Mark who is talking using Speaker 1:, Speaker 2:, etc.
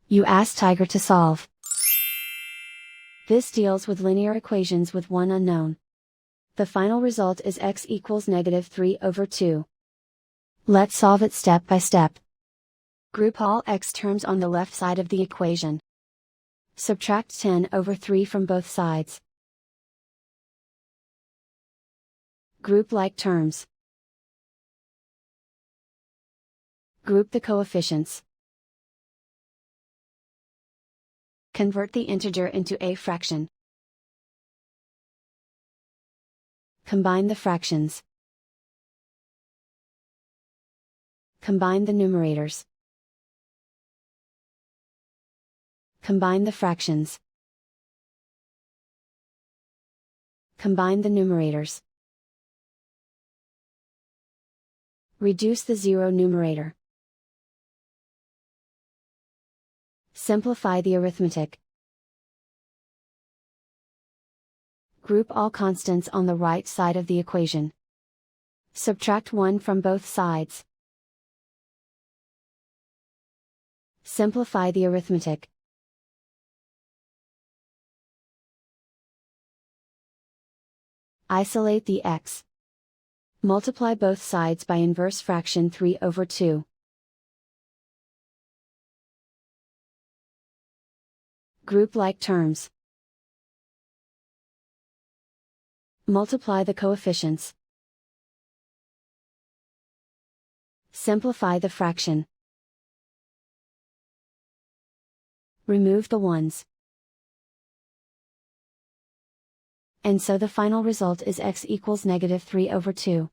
Speaker 1: You ask Tiger to solve. This deals with linear equations with one unknown. The final result is x equals -3/2. Let's solve it step by step. Group all x terms on the left side of the equation. Subtract 10/3 from both sides. Group like terms. Group the coefficients. Convert the integer into a fraction. Combine the fractions. Combine the numerators. Combine the fractions. Combine the numerators. Reduce the zero numerator. Simplify the arithmetic. Group all constants on the right side of the equation. Subtract 1 from both sides. Simplify the arithmetic. Isolate the x. Multiply both sides by inverse fraction 3/2. Group like terms. Multiply the coefficients. Simplify the fraction. Remove the ones. And so the final result is x equals -3/2.